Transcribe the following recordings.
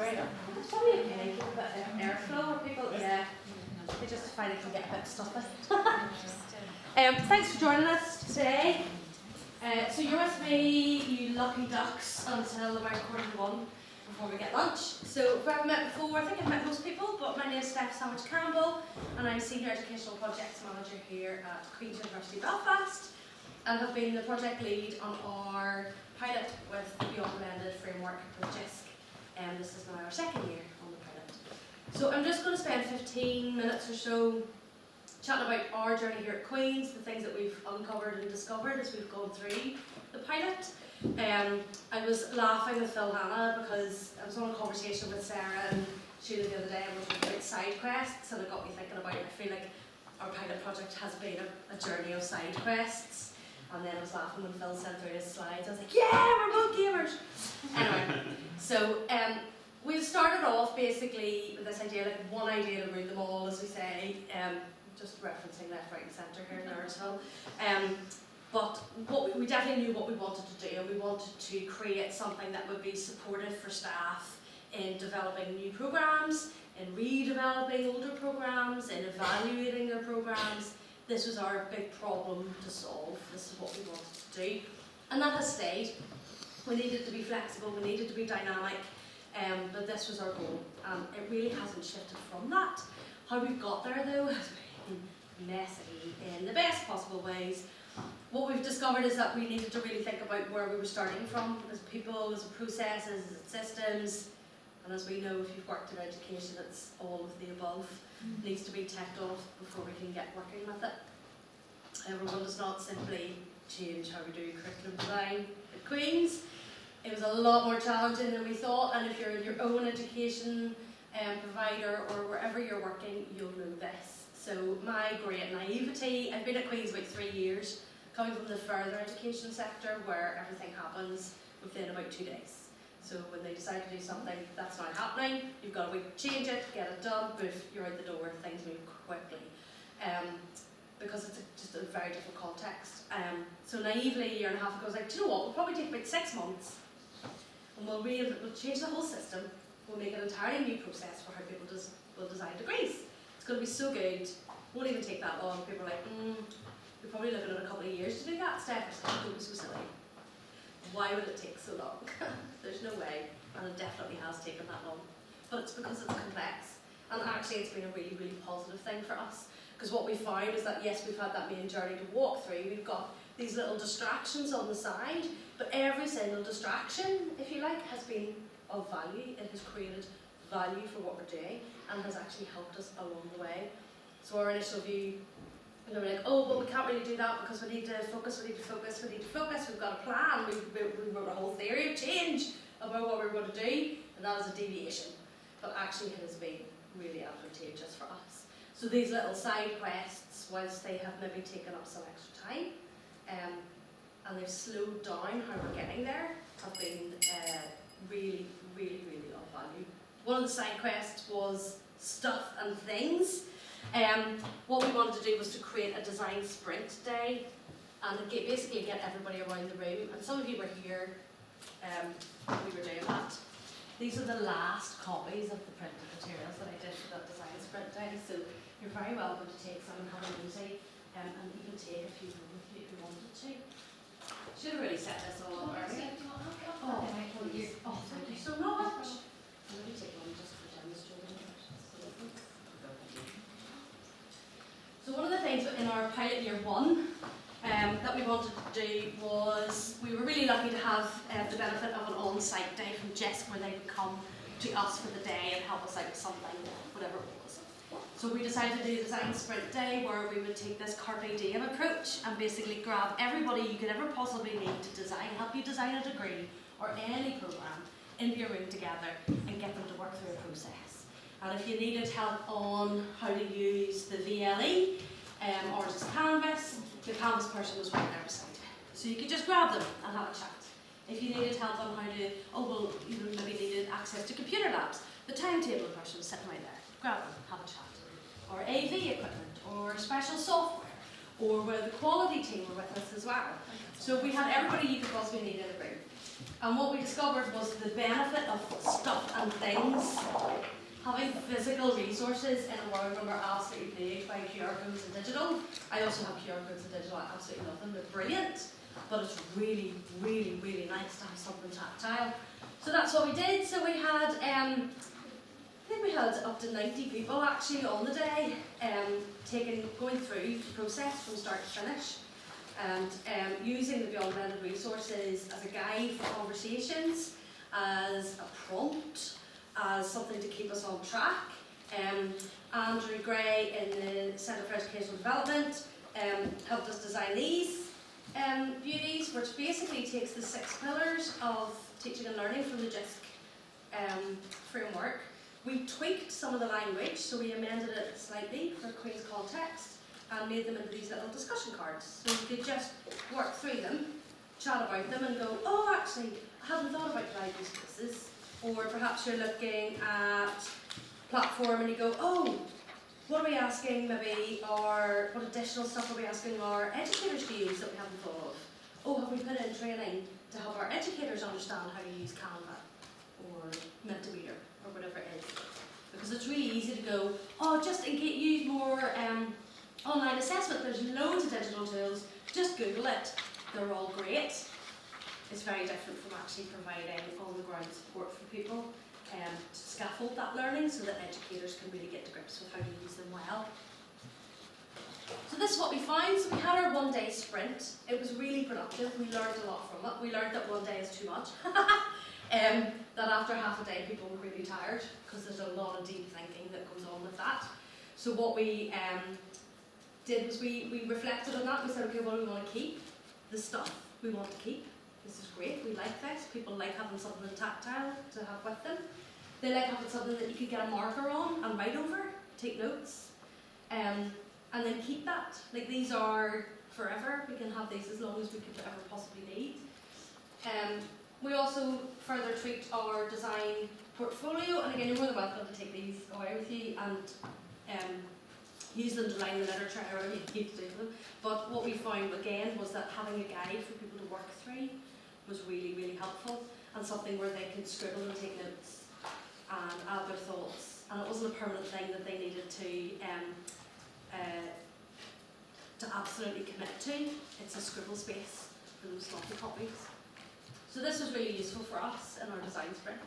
Sorry, it's probably okay. Give a bit of airflow, or people, yeah, they just find it can get a bit stuffy. Thanks for joining us today. So you're with me, you lucky ducks, until about 1:45 before we get lunch. So if I haven't met before, I think I've met most people, but my name is Steph Sandwich Campbell, and I'm Senior Educational Projects Manager here at Queen's University Belfast, and have been the project lead on our pilot with the Beyond Blended framework with Jisc. And this is now our second year on the pilot. So I'm just going to spend 15 minutes or so chatting about our journey here at Queen's, the things that we've uncovered and discovered as we've gone through the pilot. I was laughing with Phil Hannah because I was on a conversation with Sarah and Sheila the other day, and we were talking about side quests, and it got me thinking about it. I feel like our pilot project has been a journey of side quests. And then I was laughing when Phil sent through his slides. I was like, yeah, we're both gamers. Anyway, so we started off basically with this idea, like one idea to rule them all, as we say, just referencing left, right and centre here in Earlsville. But we definitely knew what we wanted to do, and we wanted to create something that would be supportive for staff in developing new programmes, in redeveloping older programmes, in evaluating their programmes. This was our big problem to solve. This is what we wanted to do. And that has stayed. We needed to be flexible, we needed to be dynamic, but this was our goal. It really hasn't shifted from that. How we've got there though has been messy in the best possible ways. What we've discovered is that we needed to really think about where we were starting from as people, as processes, as systems. And as we know, if you've worked in education, it's all of the above. It needs to be ticked off before we can get working with it. Everyone does not simply change how we do curriculum design at Queen's. It was a lot more challenging than we thought, and if you're in your own education provider or wherever you're working, you'll know this. So my great naivety, I've been at Queen's about 3 years, coming from the further education sector where everything happens within about 2 days. So when they decide to do something, that's not happening, you've got a week to change it, get it done, boof, you're out the door, things move quickly. Because it's just a very different context. So naively, a year and a half ago, I was like, do you know what, we'll probably take about 6 months, and we'll change the whole system, we'll make an entirely new process for how people will design degrees. It's going to be so good, won't even take that long. People are like, we're probably looking at a couple of years to do that, Steph. It's like, don't be so silly. Why would it take so long? There's no way, and it definitely has taken that long. But it's because it's complex, and actually it's been a really, really positive thing for us. Because what we found is that yes, we've had that main journey to walk through, we've got these little distractions on the side, but every single distraction, if you like, has been of value. It has created value for what we're doing, and has actually helped us along the way. So our initial view, they were like, oh, but we can't really do that because we need to focus, we've got a plan, we wrote a whole theory of change about what we're going to do, and that is a deviation. But actually it has been really advantageous for us. So these little side quests, whilst they have maybe taken up some extra time, and they've slowed down how we're getting there, have been really, really, really of value. One of the side quests was stuff and things. What we wanted to do was to create a design sprint day and basically get everybody around the room, and some of you were here when we were doing that. These are the last copies of the printed materials that I did for that design sprint day, so you're very welcome to take some and have a nosy, and even take a few home with you if you wanted to. Should have really set this all up earlier. Oh, thank you so much. I'm going to take one just for demonstrating it. So one of the things in our pilot year 1 that we wanted to do was, we were really lucky to have the benefit of an on-site day from Jisc where they would come to us for the day and help us out with something, whatever it was. So we decided to do a design sprint day where we would take this carpe diem approach and basically grab everybody you could ever possibly need to design, help you design a degree or any programme into your room together and get them to work through a process. And if you needed help on how to use the VLE or just Canvas, the Canvas person was right there beside you. So you could just grab them and have a chat. If you needed help on how to, maybe needed access to computer labs, the timetable person was sitting right there. Grab them, have a chat. Or AV equipment, or special software, or where the quality team were with us as well. So we had everybody you could possibly need in the room. And what we discovered was the benefit of stuff and things. Having physical resources in a world when we're absolutely plagued by QR codes and digital. I also have QR codes and digital, I absolutely love them, they're brilliant. But it's really, really, really nice to have something tactile. So that's what we did. So we had, I think we had up to 90 people actually on the day, going through the process from start to finish. And using the Beyond Blended resources as a guide for conversations, as a prompt, as something to keep us on track. Andrew Gray in the Centre for Educational Development helped us design these beauties, which basically takes the 6 pillars of teaching and learning from the Jisc framework. We tweaked some of the language, so we amended it slightly for Queen's context and made them into these little discussion cards. So you could just work through them, chat about them and go, oh actually, I hadn't thought about live use cases. Or perhaps you're looking at platform and you go, oh, what are we asking maybe, or what additional stuff are we asking our educators to use that we haven't thought of? Oh, have we put in training to help our educators understand how to use Canva or Mentimeter or whatever it is? Because it's really easy to go, oh, just in case you use more online assessment, there's loads of digital tools, just Google it, they're all great. It's very different from actually providing on-the-ground support for people to scaffold that learning so that educators can really get to grips with how to use them well. So this is what we found. So we had our one-day sprint. It was really productive. We learned a lot from it. We learned that one day is too much. That after half a day people were really tired because there's a lot of deep thinking that goes on with that. So what we did was we reflected on that. We said, okay, what do we want to keep? The stuff we want to keep. This is great, we like this. People like having something tactile to have with them. They like having something that you could get a marker on and write over, take notes, and then keep that. Like these are forever, we can have these as long as we could ever possibly need. We also further tweaked our design portfolio, and again, you're more than welcome to take these away with you and use them to line the literature however you need to do them. But what we found again was that having a guide for people to work through was really, really helpful, and something where they could scribble and take notes and add their thoughts. And it wasn't a permanent thing that they needed to absolutely commit to. It's a scribble space for those sloppy copies. So this was really useful for us in our design sprint.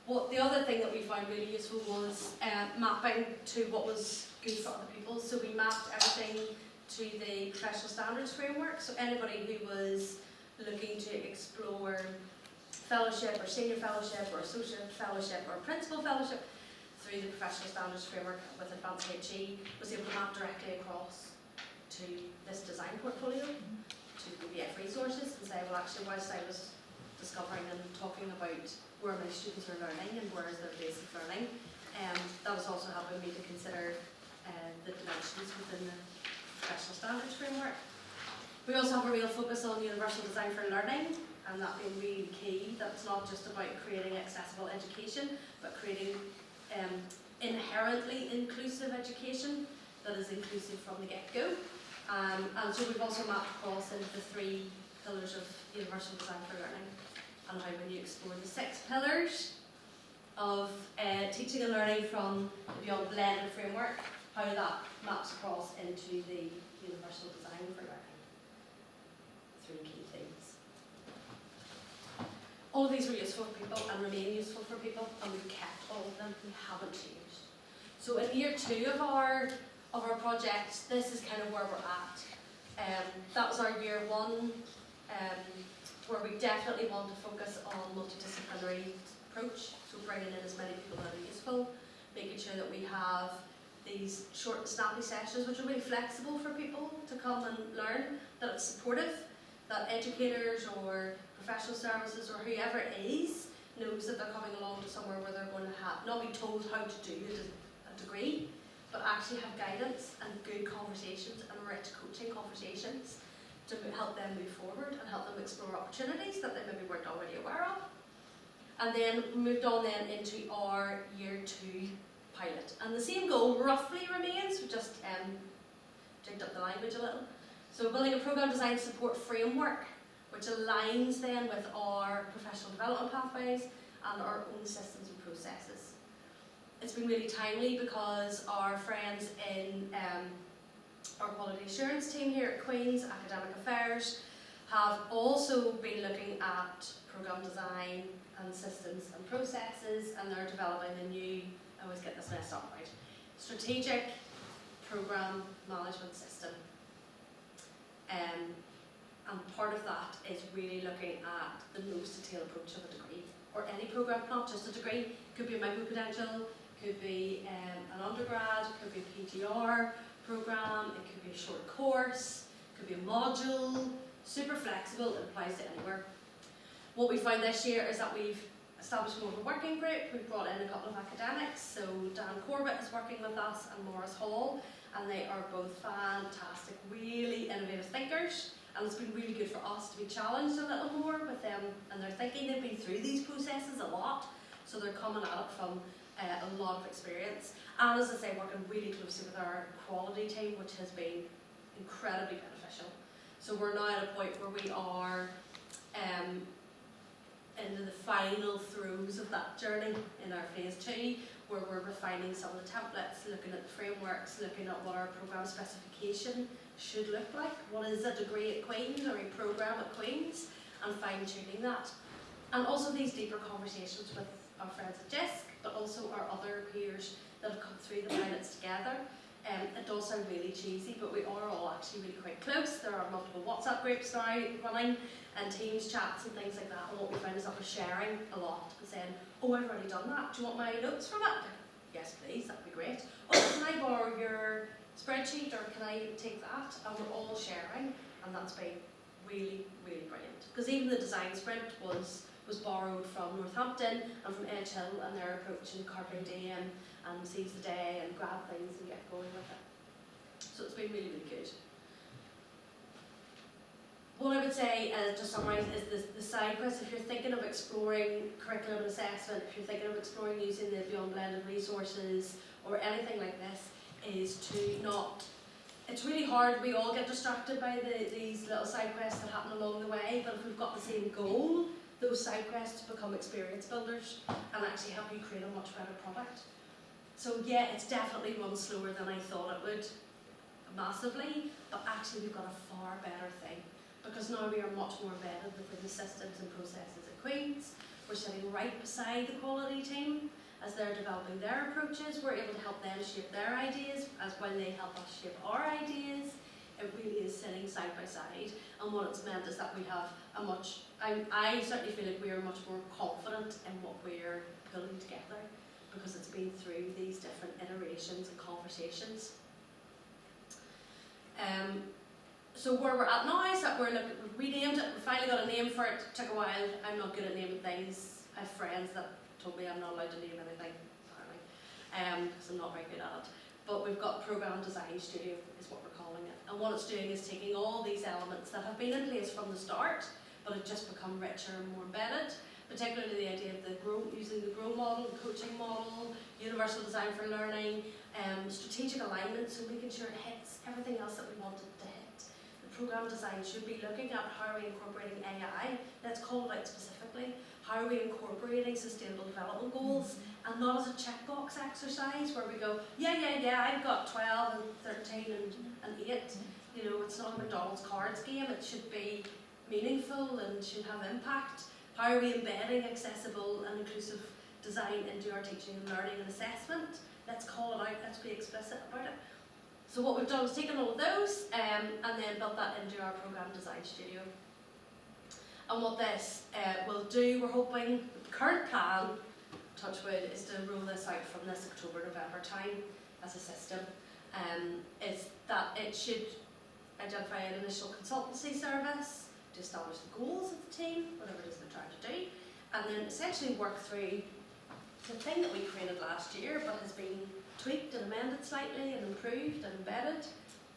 The other thing that we found really useful was mapping to what was good for other people. So we mapped everything to the professional standards framework. So anybody who was looking to explore fellowship or senior fellowship or associate fellowship or principal fellowship through the professional standards framework with Advanced HE was able to map directly across to this design portfolio, to the BF resources, and say, well actually whilst I was discovering and talking about where my students are learning and where is their basic learning, that was also helping me to consider the dimensions within the professional standards framework. We also have a real focus on universal design for learning, and that being really key. That's not just about creating accessible education, but creating inherently inclusive education that is inclusive from the get-go. And so we've also mapped across into the 3 pillars of universal design for learning, and how when you explore the 6 pillars of teaching and learning from the Beyond Blended framework, how that maps across into the universal design for learning. 3 key things. All of these were useful for people and remain useful for people, and we've kept all of them. We haven't changed. So in year 2 of our project, this is kind of where we're at. That was our year 1, where we definitely want to focus on multidisciplinary approach. So bringing in as many people that are useful, making sure that we have these short and snappy sessions which are really flexible for people to come and learn, that it's supportive, that educators or professional services or whoever it is knows that they're coming along to somewhere where they're going to not be told how to do a degree, but actually have guidance and good conversations and rich coaching conversations to help them move forward and help them explore opportunities that they maybe weren't already aware of. And then we moved on then into our year 2 pilot. And the same goal roughly remains, just jigged up the language a little. So we're building a program design support framework which aligns then with our professional development pathways and our own systems and processes. It's been really timely because our friends in our quality assurance team here at Queen's Academic Affairs have also been looking at program design and systems and processes, and they're developing a new, I always get this messed up right, strategic program management system. And part of that is really looking at the most detailed approach of a degree, or any program, not just a degree. Could be a micro-credential, could be an undergrad, could be a PGR program, it could be a short course, could be a module, super flexible, it applies to anywhere. What we found this year is that we've established more of a working group. We've brought in a couple of academics, so Dan Corbett is working with us and Morris Hall, and they are both fantastic, really innovative thinkers, and it's been really good for us to be challenged a little more with them and their thinking. They've been through these processes a lot, so they're coming at it from a lot of experience, and as I say, working really closely with our quality team, which has been incredibly beneficial. So we're now at a point where we are into the final throes of that journey in our phase 2, where we're refining some of the templates, looking at the frameworks, looking at what our programme specification should look like. What is a degree at Queen's or a programme at Queen's, and fine-tuning that. And also these deeper conversations with our friends at Jisc, but also our other peers that have come through the pilots together. It does sound really cheesy, but we are all actually really quite close. There are multiple WhatsApp groups now running, and Teams chats and things like that, and what we find is that we're sharing a lot and saying, oh, I've already done that, do you want my notes from it? Yes please, that'd be great. Oh, can I borrow your spreadsheet, or can I take that? And we're all sharing, and that's been really, really brilliant. Because even the design sprint was borrowed from Northampton and from Edge Hill, and their approach in Carpe Diem and seize the day and grab things and get going with it. So it's been really, really good. What I would say, to summarise, is the side quest. If you're thinking of exploring curriculum and assessment, if you're thinking of exploring using the Beyond Blended resources or anything like this, is to not, it's really hard, we all get distracted by these little side quests that happen along the way, but if we've got the same goal, those side quests become experience builders and actually help you create a much better product. So yeah, it's definitely run slower than I thought it would, massively, but actually we've got a far better thing, because now we are much more embedded within the systems and processes at Queen's. We're sitting right beside the quality team as they're developing their approaches. We're able to help them shape their ideas as when they help us shape our ideas. It really is sitting side by side, and what it's meant is that we have a much, I certainly feel like we are much more confident in what we're pulling together, because it's been through these different iterations and conversations. So where we're at now is that we've renamed it, we finally got a name for it. It took a while. I'm not good at naming things. I have friends that told me I'm not allowed to name anything, apparently, because I'm not very good at it. But we've got Program Design Studio is what we're calling it. And what it's doing is taking all these elements that have been in place from the start, but have just become richer and more embedded, particularly the idea of using the GROW model, the coaching model, universal design for learning, strategic alignment, so making sure it hits everything else that we want it to hit. The program design should be looking at how are we incorporating AI, let's call it out specifically, how are we incorporating sustainable development goals, and not as a checkbox exercise where we go, yeah, I've got 12 and 13 and 8. You know, it's not a McDonald's cards game, it should be meaningful and should have impact. How are we embedding accessible and inclusive design into our teaching and learning and assessment? Let's call it out, let's be explicit about it. So what we've done is taken all of those and then built that into our Program Design Studio. And what this will do, we're hoping, the current plan, touch wood, is to roll this out from this October-November time as a system. Is that it should identify an initial consultancy service to establish the goals of the team, whatever it is they're trying to do, and then essentially work through the thing that we created last year but has been tweaked and amended slightly and improved and embedded.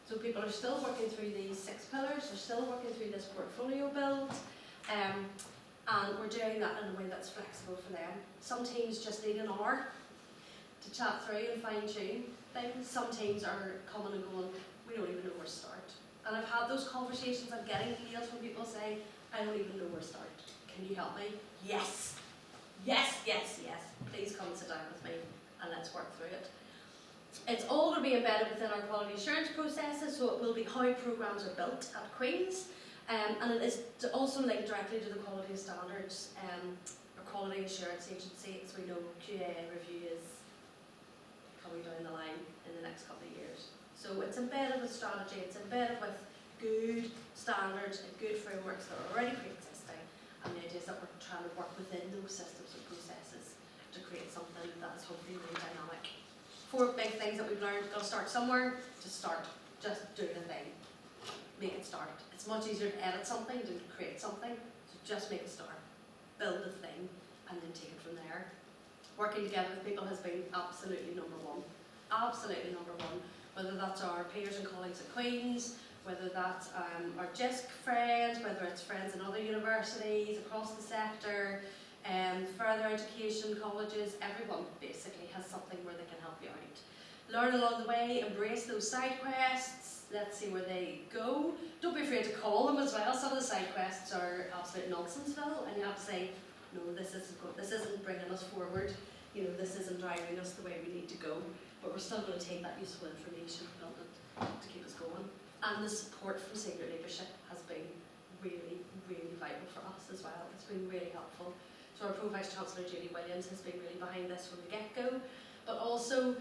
So people are still working through these 6 pillars, they're still working through this portfolio build, and we're doing that in a way that's flexible for them. Some teams just need an hour to chat through and fine tune. things. Some teams are coming and going, we don't even know where to start. And I've had those conversations. I'm getting emails from people saying, I don't even know where to start. Can you help me? Yes. Yes, yes, yes. Please come and sit down with me and let's work through it. It's all going to be embedded within our quality assurance processes, so it will be how programmes are built at Queen's, and it is also linked directly to the quality standards. Our quality assurance agency, as we know, QA review is coming down the line in the next couple of years. So it's embedded with strategy, it's embedded with good standards and good frameworks that are already pre-existing, and the idea is that we're trying to work within those systems and processes to create something that is hopefully really dynamic. 4 big things that we've learned: got to start somewhere. Just start. Just do the thing. Make it start. It's much easier to edit something than to create something. So just make it start. Build the thing, and then take it from there. Working together with people has been absolutely number one. Absolutely number one. Whether that's our peers and colleagues at Queen's, whether that's our Jisc friends, whether it's friends in other universities across the sector, further education, colleges, everyone basically has something where they can help you out. Learn along the way, embrace those side quests, let's see where they go. Don't be afraid to call them as well. Some of the side quests are absolute nonsense-ville, and you have to say, no, this isn't bringing us forward, this isn't driving us the way we need to go, but we're still going to take that useful information and build it to keep us going. And the support from senior leadership has been really, really vital for us as well. It's been really helpful. So our Pro Vice Chancellor Julie Williams has been really behind this from the get-go, but also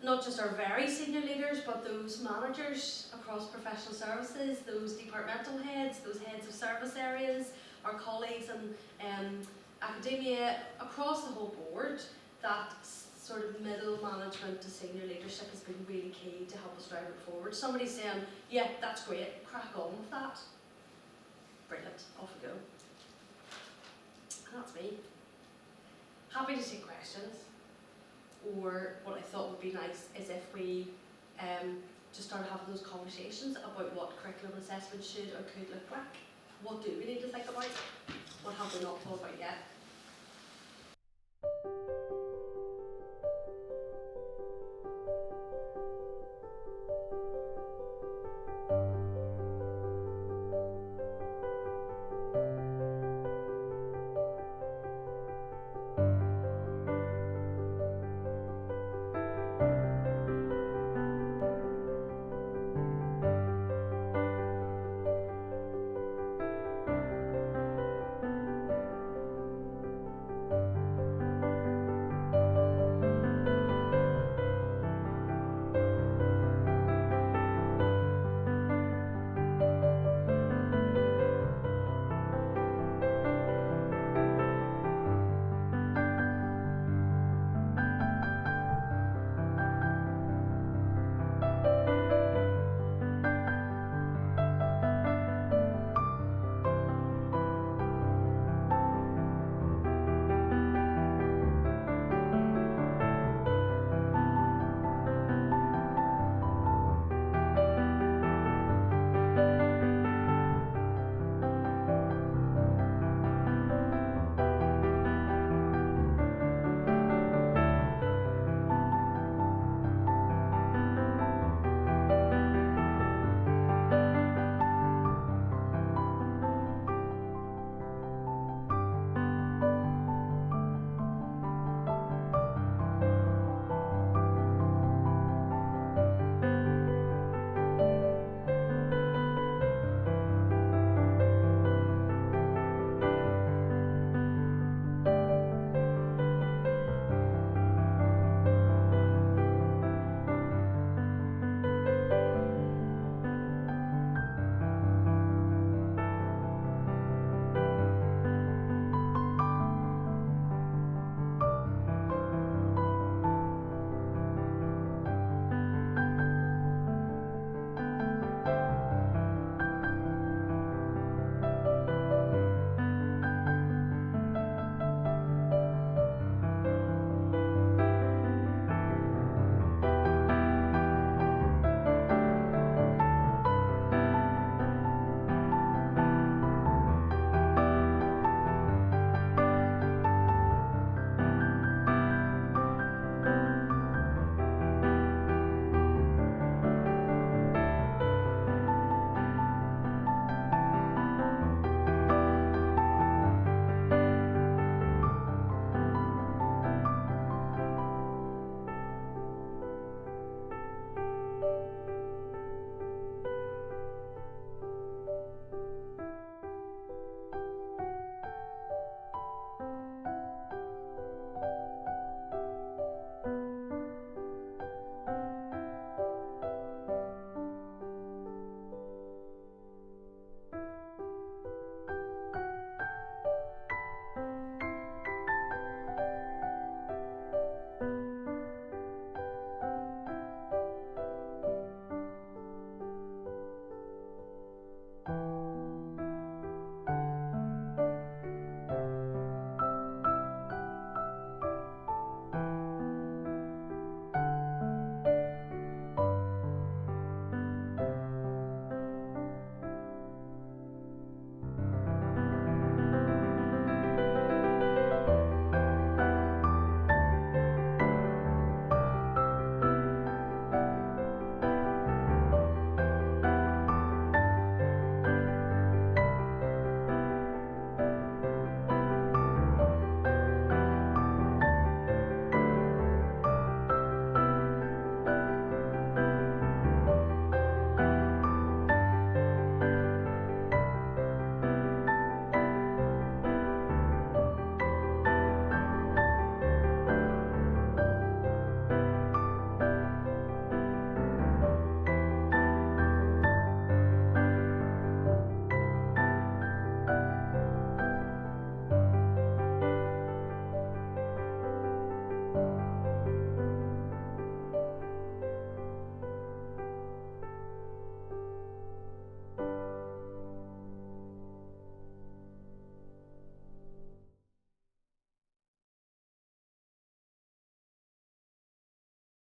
not just our very senior leaders, but those managers across professional services, those departmental heads, those heads of service areas, our colleagues in academia, across the whole board. That sort of middle management to senior leadership has been really key to help us drive it forward. Somebody saying, yeah, that's great, crack on with that. Brilliant, off we go. That's me. Happy to take questions. Or what I thought would be nice is if we just started having those conversations about what curriculum assessment should or could look like. What do we need to think about? What have we not thought about yet?